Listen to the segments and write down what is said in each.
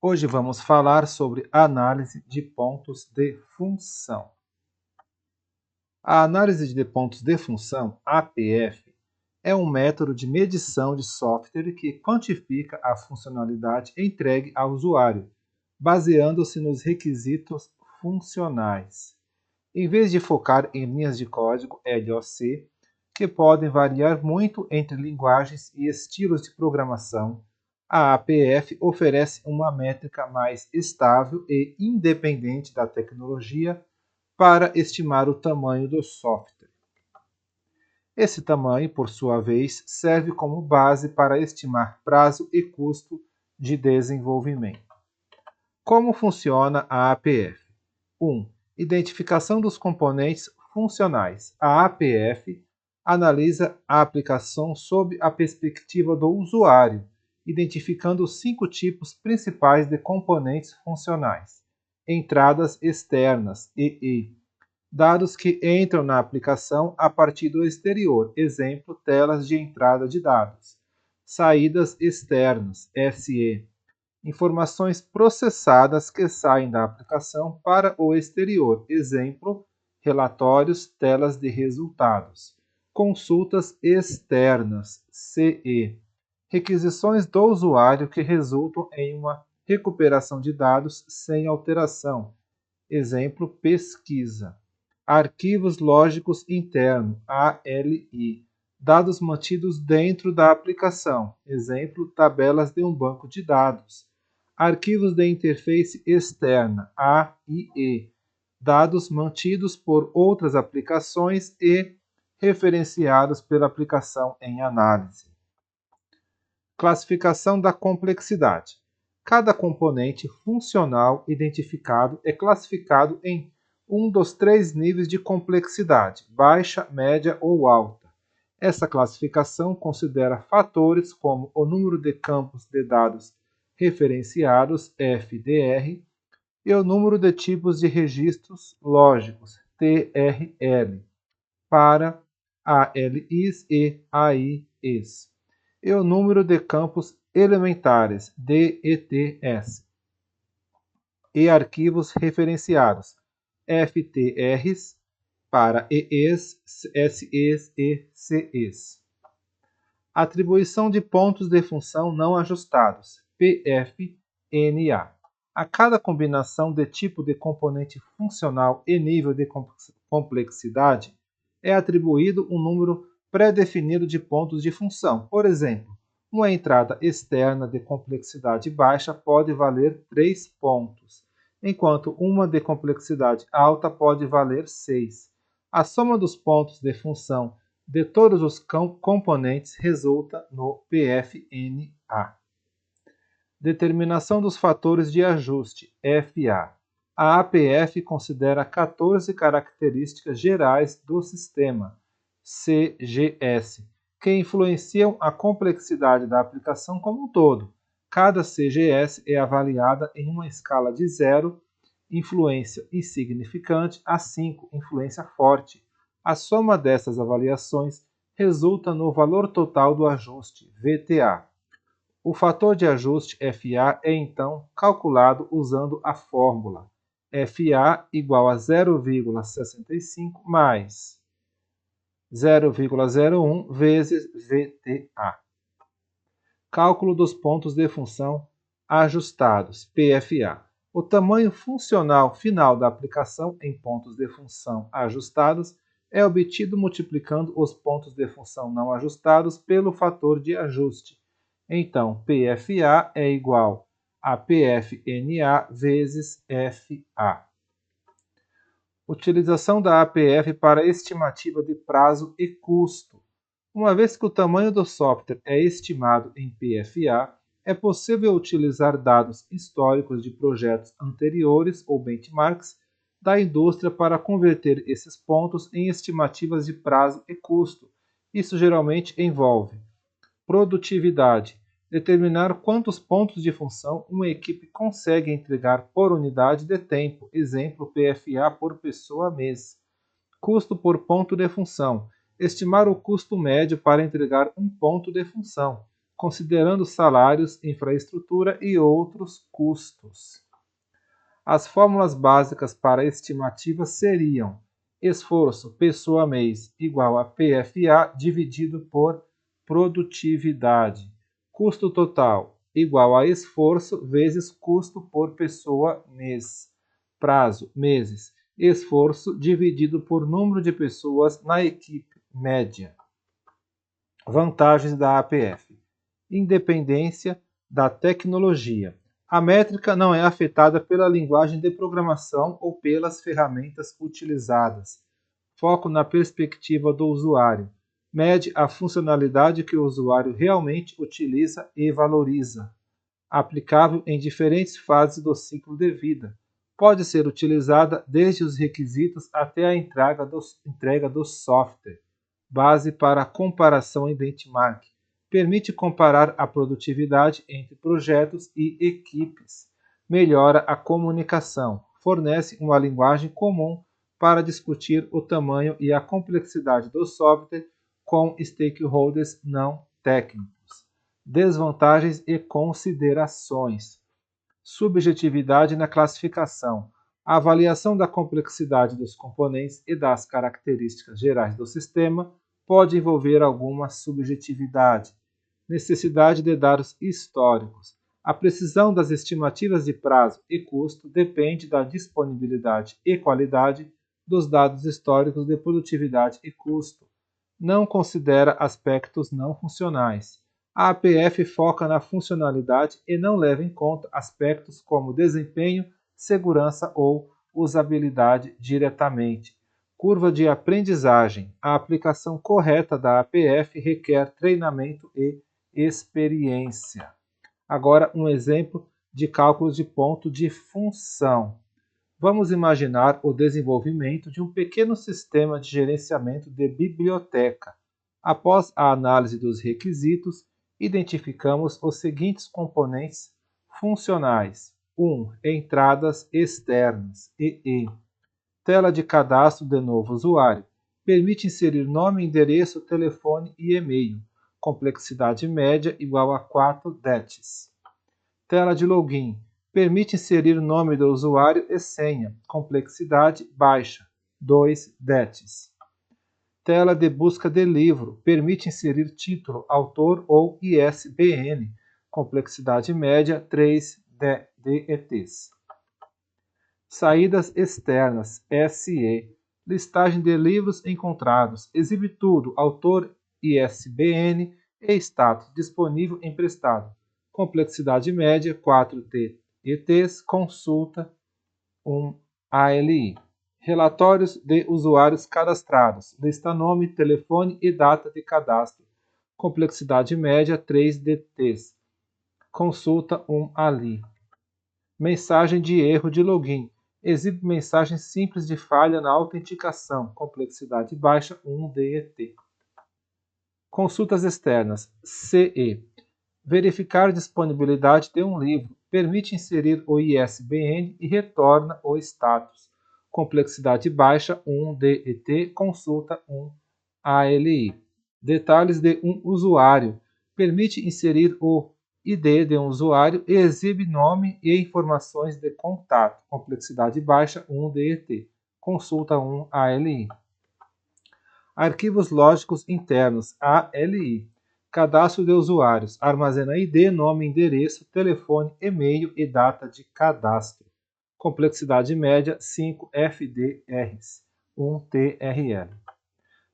Hoje vamos falar sobre análise de pontos de função. A análise de pontos de função, APF, é um método de medição de software que quantifica a funcionalidade entregue ao usuário, baseando-se nos requisitos funcionais. Em vez de focar em linhas de código LOC, que podem variar muito entre linguagens e estilos de programação, a APF oferece uma métrica mais estável e independente da tecnologia para estimar o tamanho do software. Esse tamanho, por sua vez, serve como base para estimar prazo e custo de desenvolvimento. Como funciona a APF? 1. Identificação dos componentes funcionais. A APF analisa a aplicação sob a perspectiva do usuário, identificando os 5 tipos principais de componentes funcionais: entradas externas, EE, dados que entram na aplicação a partir do exterior, exemplo, telas de entrada de dados; saídas externas, SE, informações processadas que saem da aplicação para o exterior, exemplo, relatórios, telas de resultados; consultas externas, CE, requisições do usuário que resultam em uma recuperação de dados sem alteração, exemplo, pesquisa; arquivos lógicos internos, ALI, dados mantidos dentro da aplicação, exemplo, tabelas de um banco de dados; arquivos de interface externa, AIE, dados mantidos por outras aplicações e referenciados pela aplicação em análise. Classificação da complexidade. Cada componente funcional identificado é classificado em um dos 3 níveis de complexidade: baixa, média ou alta. Essa classificação considera fatores como o número de campos de dados referenciados, FDR, e o número de tipos de registros lógicos, TRL, para ALIs e AIs, e o número de campos elementares, DETs, e arquivos referenciados, FTRs, para EEs, SEs e CEs. Atribuição de pontos de função não ajustados, PFNA. A cada combinação de tipo de componente funcional e nível de complexidade é atribuído um número pré-definido de pontos de função. Por exemplo, uma entrada externa de complexidade baixa pode valer 3 pontos, enquanto uma de complexidade alta pode valer 6. A soma dos pontos de função de todos os componentes resulta no PFNA. Determinação dos fatores de ajuste, FA. A APF considera 14 características gerais do sistema, CGS, que influenciam a complexidade da aplicação como um todo. Cada CGS é avaliada em uma escala de 0, influência insignificante, a 5, influência forte. A soma dessas avaliações resulta no valor total do ajuste, VTA. O fator de ajuste FA é então calculado usando a fórmula FA igual a 0,65 mais 0,01 vezes VTA. Cálculo dos pontos de função ajustados, PFA. O tamanho funcional final da aplicação em pontos de função ajustados é obtido multiplicando os pontos de função não ajustados pelo fator de ajuste. Então, PFA é igual a PFNA vezes FA. Utilização da APF para estimativa de prazo e custo. Uma vez que o tamanho do software é estimado em PFA, é possível utilizar dados históricos de projetos anteriores ou benchmarks da indústria para converter esses pontos em estimativas de prazo e custo. Isso geralmente envolve produtividade, determinar quantos pontos de função uma equipe consegue entregar por unidade de tempo, exemplo PFA por pessoa mês. Custo por ponto de função, estimar o custo médio para entregar um ponto de função. considerando salários, infraestrutura e outros custos. As fórmulas básicas para a estimativa seriam: esforço pessoa-mês igual a PFA dividido por produtividade. Custo total igual a esforço vezes custo por pessoa mês. Prazo, meses. Esforço dividido por número de pessoas na equipe média. Vantagens da APF: independência da tecnologia. A métrica não é afetada pela linguagem de programação ou pelas ferramentas utilizadas. Foco na perspectiva do usuário. Mede a funcionalidade que o usuário realmente utiliza e valoriza. Aplicável em diferentes fases do ciclo de vida. Pode ser utilizada desde os requisitos até a entrega do software. Base para comparação e benchmark. Permite comparar a produtividade entre projetos e equipes. Melhora a comunicação. Fornece uma linguagem comum para discutir o tamanho e a complexidade do software com stakeholders não técnicos. Desvantagens e considerações. Subjetividade na classificação. A avaliação da complexidade dos componentes e das características gerais do sistema pode envolver alguma subjetividade. Necessidade de dados históricos. A precisão das estimativas de prazo e custo depende da disponibilidade e qualidade dos dados históricos de produtividade e custo. Não considera aspectos não funcionais. A APF foca na funcionalidade e não leva em conta aspectos como desempenho, segurança ou usabilidade diretamente. Curva de aprendizagem. A aplicação correta da APF requer treinamento e experiência. Agora, um exemplo de cálculo de ponto de função. Vamos imaginar o desenvolvimento de um pequeno sistema de gerenciamento de biblioteca. Após a análise dos requisitos, identificamos os seguintes componentes funcionais. 1. Entradas externas, EE. Tela de cadastro de novo usuário. Permite inserir nome, endereço, telefone e e-mail. Complexidade média igual a 4 DETs. Tela de login. Permite inserir nome do usuário e senha. Complexidade baixa, 2 DETs. Tela de busca de livro. Permite inserir título, autor ou ISBN. Complexidade média, 3 DETs. Saídas externas, SE. Listagem de livros encontrados. Exibe tudo, autor, ISBN e status. Disponível emprestado. Complexidade média, 4 TETs. Consulta, 1 ALI. Relatórios de usuários cadastrados. Lista nome, telefone e data de cadastro. Complexidade média, 3 DTs. Consulta, 1 ALI. Mensagem de erro de login. Exibe mensagem simples de falha na autenticação. Complexidade baixa, 1 DET. Consultas externas, CE. Verificar disponibilidade de um livro. Permite inserir o ISBN e retorna o status. Complexidade baixa, 1 DET. Consulta, 1 ALI. Detalhes de um usuário. Permite inserir o ID de um usuário e exibe nome e informações de contato. Complexidade baixa, 1 DET. Consulta, 1 ALI. Arquivos lógicos internos, ALI. Cadastro de usuários. Armazena ID, nome, endereço, telefone, e-mail e data de cadastro. Complexidade média, 5 FDRs, 1 TRL.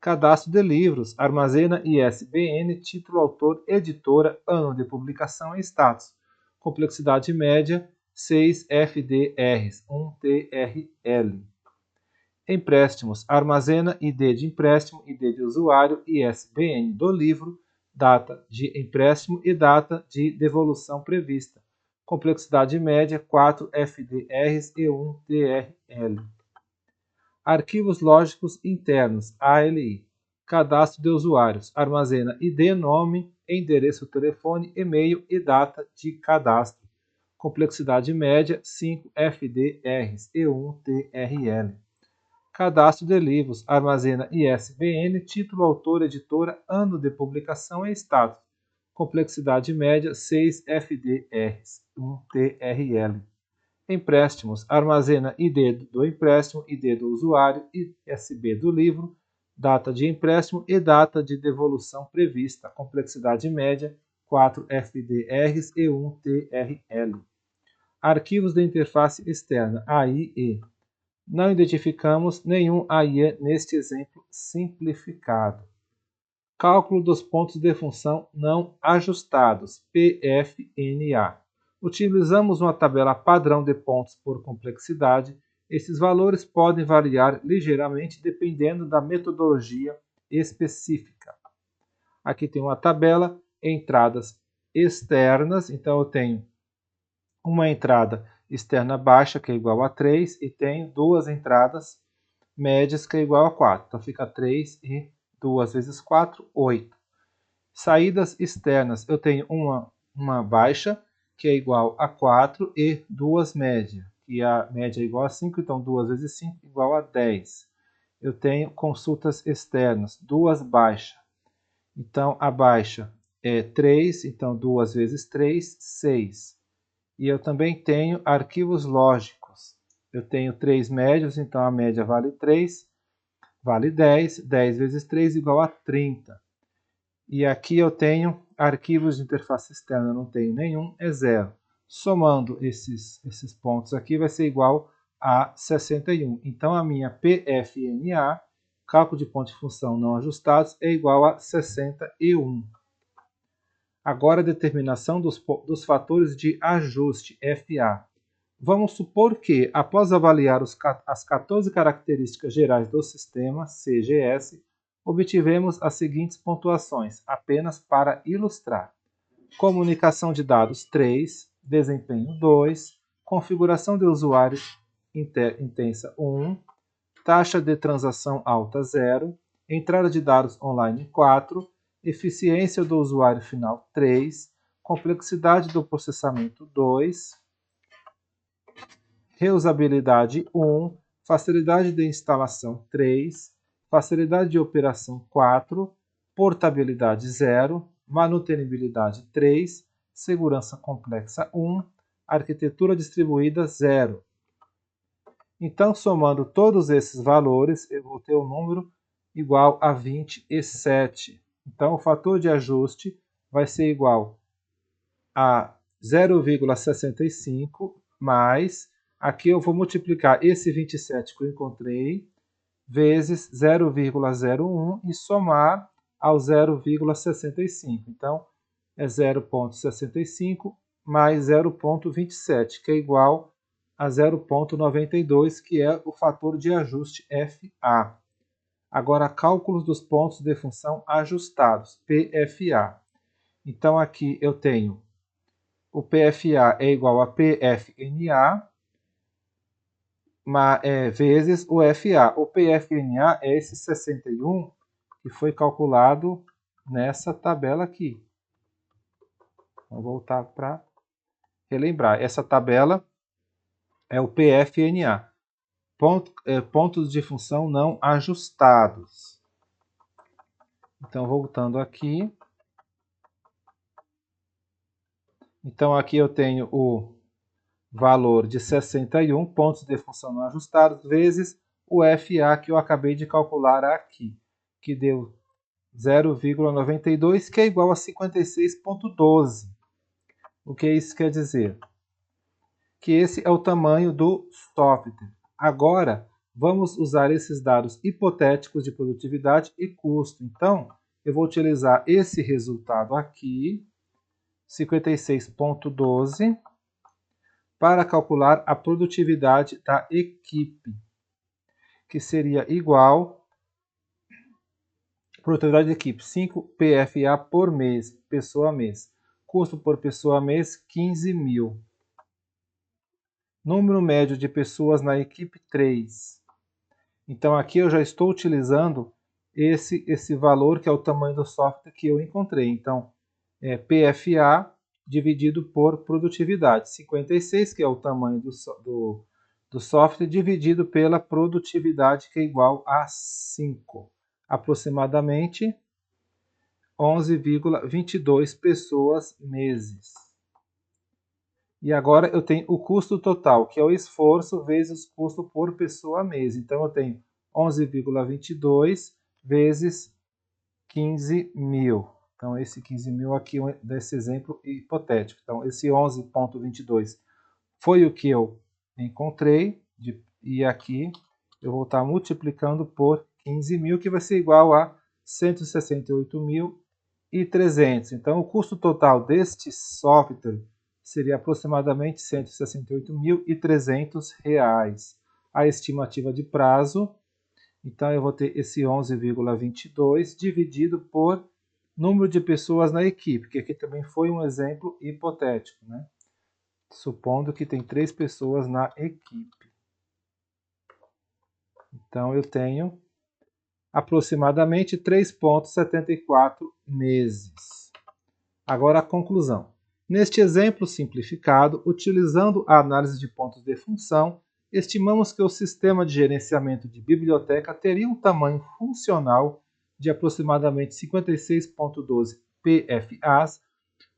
Cadastro de livros. Armazena ISBN, título, autor, editora, ano de publicação e status. Complexidade média, 6 FDRs, 1 TRL. Empréstimos. Armazena ID de empréstimo, ID de usuário, ISBN do livro, data de empréstimo e data de devolução prevista. Complexidade média, 4 FDRs e 1 TRL. Arquivos lógicos internos, ALI. Cadastro de usuários. Armazena ID, nome, endereço, telefone, e-mail e data de cadastro. Complexidade média, 5 FDRs e 1 TRL. Cadastro de livros. Armazena ISBN, título, autor, editora, ano de publicação e status. Complexidade média, 6 FDRs, 1 TRL. Empréstimos, armazena ID do empréstimo, ID do usuário, ISB do livro, data de empréstimo e data de devolução prevista. Complexidade média, 4 FDRs e 1 TRL. Arquivos de interface externa, AIE. Não identificamos nenhum AIE neste exemplo simplificado. Cálculo dos pontos de função não ajustados, PFNA. Utilizamos uma tabela padrão de pontos por complexidade. Esses valores podem variar ligeiramente dependendo da metodologia específica. Aqui tem uma tabela, entradas externas, então eu tenho uma entrada externa baixa, que é igual a 3, e tenho duas entradas médias, que é igual a 4. Então fica 3 e 2 vezes 4, 8. Saídas externas, eu tenho uma baixa, que é igual a 4, e duas médias, e a média é igual a 5, então 2 vezes 5 é igual a 10. Eu tenho consultas externas, duas baixas. Então a baixa é 3, então 2 vezes 3, 6. E eu também tenho arquivos lógicos. Eu tenho 3 médios, então a média vale 3, vale 10. 10 vezes 3 igual a 30. E aqui eu tenho arquivos de interface externa, não tenho nenhum, é 0. Somando esses pontos aqui vai ser igual a 61. Então a minha PFNA, cálculo de ponto de função não ajustados, é igual a 61. Agora a determinação dos fatores de ajuste, FA. Vamos supor que, após avaliar as 14 características gerais do sistema, CGS, obtivemos as seguintes pontuações, apenas para ilustrar. Comunicação de dados 3, desempenho 2, configuração de usuário intensa 1, taxa de transação alta 0, entrada de dados online 4, eficiência do usuário final 3, complexidade do processamento 2, reusabilidade 1, facilidade de instalação 3, facilidade de operação 4, portabilidade 0, manutenibilidade 3, segurança complexa 1, arquitetura distribuída 0. Então, somando todos esses valores, eu vou ter um número igual a 27. Então, o fator de ajuste vai ser igual a 0,65 mais, aqui eu vou multiplicar esse 27 que eu encontrei, vezes 0,01 e somar ao 0,65. Então, é 0,65 mais 0,27, que é igual a 0,92, que é o fator de ajuste FA. Agora, cálculos dos pontos de função ajustados, PFA. Então, aqui eu tenho o PFA é igual a PFNA vezes o FA. O PFNA é esse 61 que foi calculado nessa tabela aqui. Vou voltar para relembrar. Essa tabela é o PFNA. Pontos de função não ajustados. Então, voltando aqui. Então, aqui eu tenho o valor de 61 pontos de função não ajustados, vezes o FA que eu acabei de calcular aqui, que deu 0,92, que é igual a 56,12. O que isso quer dizer? Que esse é o tamanho do software. Agora, vamos usar esses dados hipotéticos de produtividade e custo. Então, eu vou utilizar esse resultado aqui, 56,12, para calcular a produtividade da equipe, que seria igual a produtividade da equipe, 5 PFA por mês, pessoa mês. Custo por pessoa mês, 15 mil. Número médio de pessoas na equipe, 3. Então aqui eu já estou utilizando esse valor, que é o tamanho do software que eu encontrei. Então, é PFA dividido por produtividade. 56, que é o tamanho do software, dividido pela produtividade, que é igual a 5. Aproximadamente 11,22 pessoas meses. E agora eu tenho o custo total, que é o esforço vezes custo por pessoa mês. Então eu tenho 11,22 vezes 15 mil. Então esse 15 mil aqui desse exemplo hipotético. Então esse 11,22 foi o que eu encontrei, e aqui eu vou estar multiplicando por 15 mil, que vai ser igual a 168.300. Então, o custo total deste software seria aproximadamente R$ 168.300. A estimativa de prazo, então eu vou ter esse 11,22 dividido por número de pessoas na equipe, que aqui também foi um exemplo hipotético, né? Supondo que tem 3 pessoas na equipe. Então, eu tenho aproximadamente 3,74 meses. Agora, a conclusão. Neste exemplo simplificado, utilizando a análise de pontos de função, estimamos que o sistema de gerenciamento de biblioteca teria um tamanho funcional de aproximadamente 56,12 PFAs,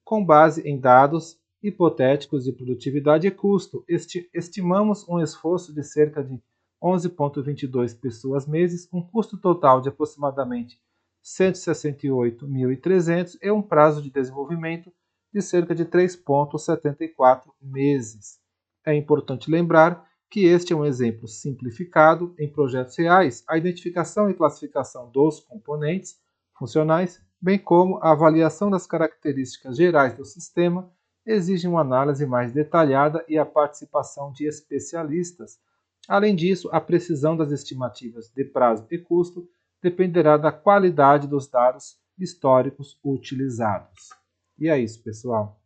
com base em dados hipotéticos de produtividade e custo. Estimamos um esforço de cerca de 11,22 pessoas meses, um custo total de aproximadamente 168.300 e um prazo de desenvolvimento de cerca de 3,74 meses. É importante lembrar que este é um exemplo simplificado em projetos reais. A identificação e classificação dos componentes funcionais, bem como a avaliação das características gerais do sistema, exige uma análise mais detalhada e a participação de especialistas. Além disso, a precisão das estimativas de prazo e custo dependerá da qualidade dos dados históricos utilizados. E é isso, pessoal.